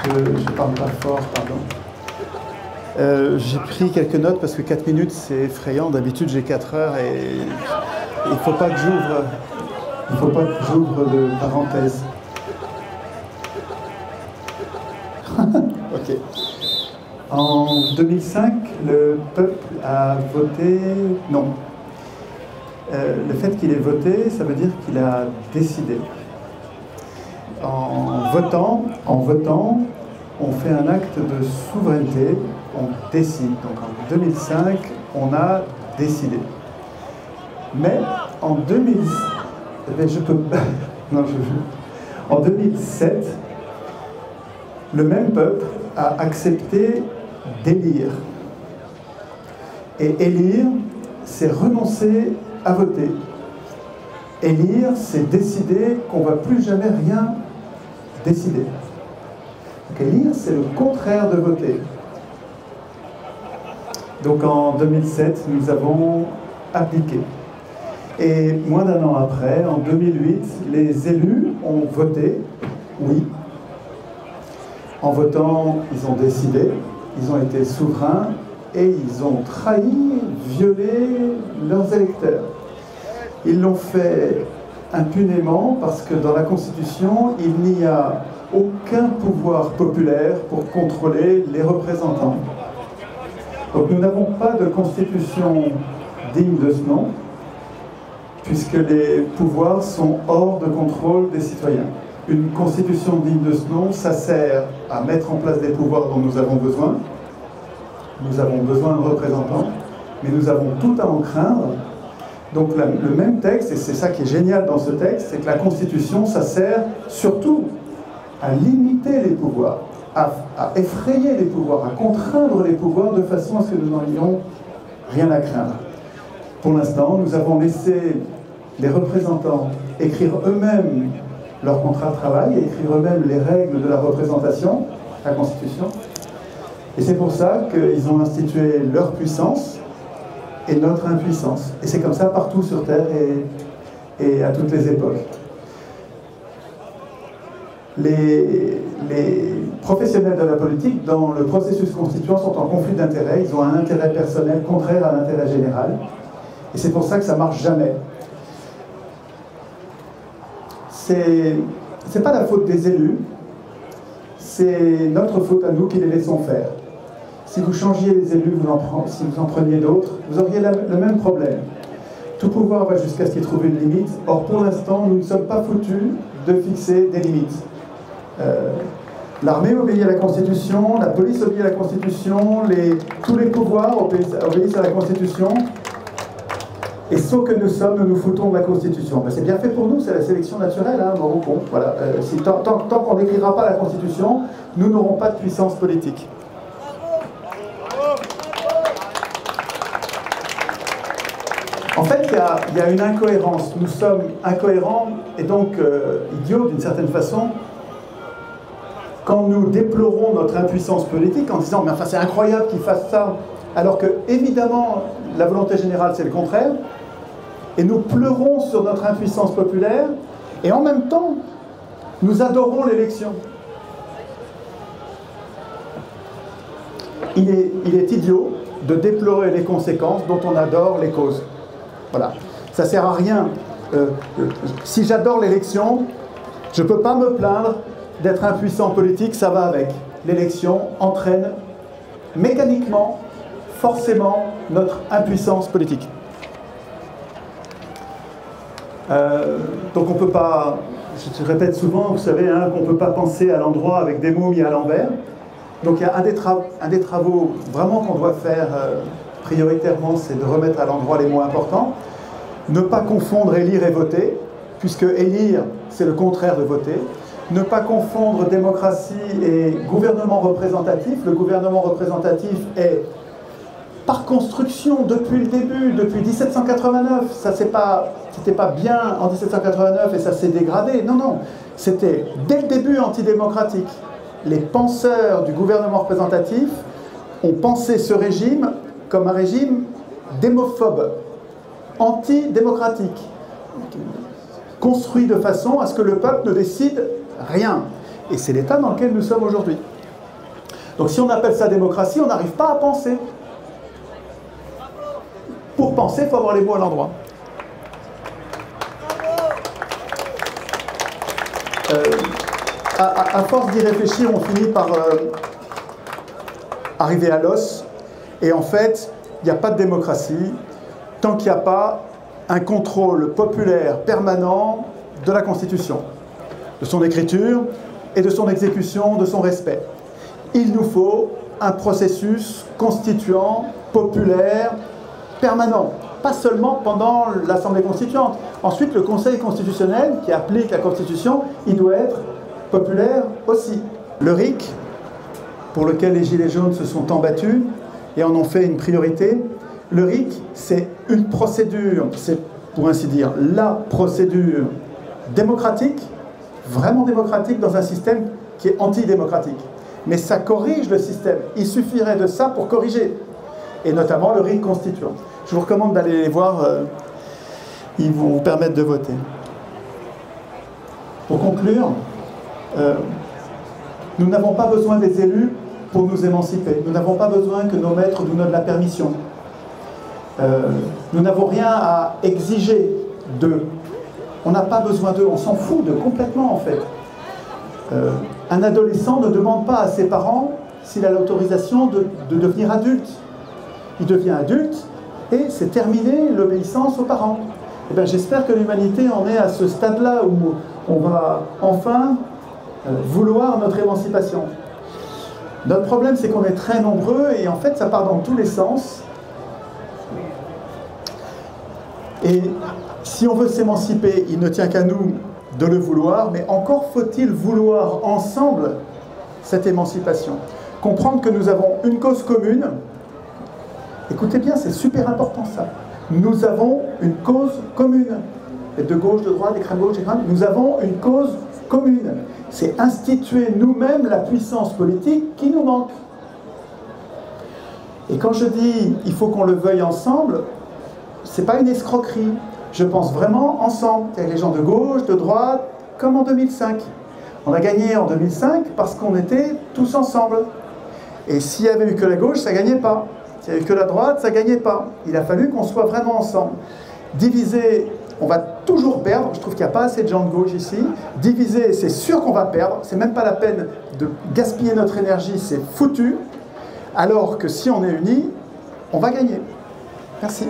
Je parle pas fort, pardon. J'ai pris quelques notes parce que 4 minutes, c'est effrayant. D'habitude, j'ai 4 heures et il ne faut pas que j'ouvre de parenthèse. Ok. En 2005, le peuple a voté non. Le fait qu'il ait voté, ça veut dire qu'il a décidé. En votant, on fait un acte de souveraineté, on décide. Donc en 2005, on a décidé. Mais en 2007, le même peuple a accepté d'élire. Et élire, c'est renoncer à voter. Élire, c'est décider qu'on ne va plus jamais rien décider. Donc élire, c'est le contraire de voter. Donc en 2007, nous avons appliqué. Et moins d'un an après, en 2008, les élus ont voté oui. En votant, ils ont décidé, ils ont été souverains et ils ont trahi, violé leurs électeurs. Ils l'ont fait impunément parce que dans la Constitution, il n'y a aucun pouvoir populaire pour contrôler les représentants. Donc nous n'avons pas de constitution digne de ce nom, puisque les pouvoirs sont hors de contrôle des citoyens. Une constitution digne de ce nom, ça sert à mettre en place des pouvoirs dont nous avons besoin. Nous avons besoin de représentants, mais nous avons tout à en craindre. Donc le même texte, et c'est ça qui est génial dans ce texte, c'est que la Constitution, ça sert surtout à limiter les pouvoirs, à effrayer les pouvoirs, à contraindre les pouvoirs de façon à ce que nous n'en ayons rien à craindre. Pour l'instant, nous avons laissé les représentants écrire eux-mêmes leur contrat de travail et écrire eux-mêmes les règles de la représentation, la Constitution. Et c'est pour ça qu'ils ont institué leur puissance et notre impuissance. Et c'est comme ça partout sur Terre et à toutes les époques. Les professionnels de la politique, dans le processus constituant, sont en conflit d'intérêts. Ils ont un intérêt personnel contraire à l'intérêt général. Et c'est pour ça que ça ne marche jamais. C'est pas la faute des élus, c'est notre faute à nous qui les laissons faire. Si vous changiez les élus, si vous en preniez d'autres, vous auriez le même problème. Tout pouvoir va jusqu'à ce qu'il trouve une limite. Or, pour l'instant, nous ne sommes pas foutus de fixer des limites. L'armée obéit à la Constitution, la police obéit à la Constitution, tous les pouvoirs obéissent à la Constitution. Et ce que nous sommes, nous nous foutons de la Constitution. Ben, c'est bien fait pour nous, c'est la sélection naturelle, hein, mort ou con. Voilà. Tant qu'on n'écrira pas la Constitution, nous n'aurons pas de puissance politique. En fait, il y a une incohérence. Nous sommes incohérents et donc idiots d'une certaine façon quand nous déplorons notre impuissance politique en disant « mais enfin c'est incroyable qu'ils fassent ça », alors que évidemment la volonté générale c'est le contraire, et nous pleurons sur notre impuissance populaire, et en même temps nous adorons l'élection. Il est idiot de déplorer les conséquences dont on adore les causes. Voilà. Ça ne sert à rien. Si j'adore l'élection, je ne peux pas me plaindre d'être impuissant politique, ça va avec. L'élection entraîne mécaniquement, forcément, notre impuissance politique. Donc on ne peut pas, je répète souvent, vous savez, hein, qu'on ne peut pas penser à l'endroit avec des mots mis à l'envers. Donc il y a un des travaux vraiment qu'on doit faire prioritairement, c'est de remettre à l'endroit les mots importants. Ne pas confondre élire et voter, puisque élire, c'est le contraire de voter. Ne pas confondre démocratie et gouvernement représentatif. Le gouvernement représentatif est, par construction, depuis le début, depuis 1789, c'était pas bien en 1789 et ça s'est dégradé. Non, non, c'était dès le début antidémocratique. Les penseurs du gouvernement représentatif ont pensé ce régime comme un régime démophobe, antidémocratique, construit de façon à ce que le peuple ne décide rien. Et c'est l'état dans lequel nous sommes aujourd'hui. Donc si on appelle ça démocratie, on n'arrive pas à penser. Pour penser, il faut avoir les mots à l'endroit. À force d'y réfléchir, on finit par arriver à l'os. Et en fait, il n'y a pas de démocratie tant qu'il n'y a pas un contrôle populaire permanent de la Constitution, de son écriture et de son exécution, de son respect. Il nous faut un processus constituant, populaire, permanent, pas seulement pendant l'Assemblée constituante. Ensuite, le Conseil constitutionnel, qui applique la Constitution, il doit être populaire aussi. Le RIC, pour lequel les Gilets jaunes se sont tant battus et en ont fait une priorité, le RIC, c'est une procédure, c'est pour ainsi dire la procédure démocratique, vraiment démocratique dans un système qui est antidémocratique. Mais ça corrige le système. Il suffirait de ça pour corriger. Et notamment le RIC constituant. Je vous recommande d'aller les voir. Ils vont vous permettre de voter. Pour conclure, nous n'avons pas besoin des élus pour nous émanciper. Nous n'avons pas besoin que nos maîtres nous donnent la permission. Nous n'avons rien à exiger d'eux. On n'a pas besoin d'eux. On s'en fout d'eux complètement en fait. Un adolescent ne demande pas à ses parents s'il a l'autorisation de devenir adulte. Il devient adulte et c'est terminé l'obéissance aux parents. Eh bien, j'espère que l'humanité en est à ce stade-là où on va enfin vouloir notre émancipation. Notre problème, c'est qu'on est très nombreux et en fait, ça part dans tous les sens. Et si on veut s'émanciper, il ne tient qu'à nous de le vouloir, mais encore faut-il vouloir ensemble cette émancipation. Comprendre que nous avons une cause commune. Écoutez bien, c'est super important ça. Nous avons une cause commune. Et de gauche, de droite, d'extrême gauche, d'extrême droite, nous avons une cause commune. C'est instituer nous-mêmes la puissance politique qui nous manque. Et quand je dis il faut qu'on le veuille ensemble, c'est pas une escroquerie. Je pense vraiment ensemble, avec les gens de gauche, de droite, comme en 2005. On a gagné en 2005 parce qu'on était tous ensemble. Et s'il n'y avait eu que la gauche, ça ne gagnait pas. S'il n'y avait eu que la droite, ça ne gagnait pas. Il a fallu qu'on soit vraiment ensemble. Diviser, on va toujours perdre. Je trouve qu'il n'y a pas assez de gens de gauche ici. Diviser, c'est sûr qu'on va perdre. C'est même pas la peine de gaspiller notre énergie, c'est foutu. Alors que si on est unis, on va gagner. Merci.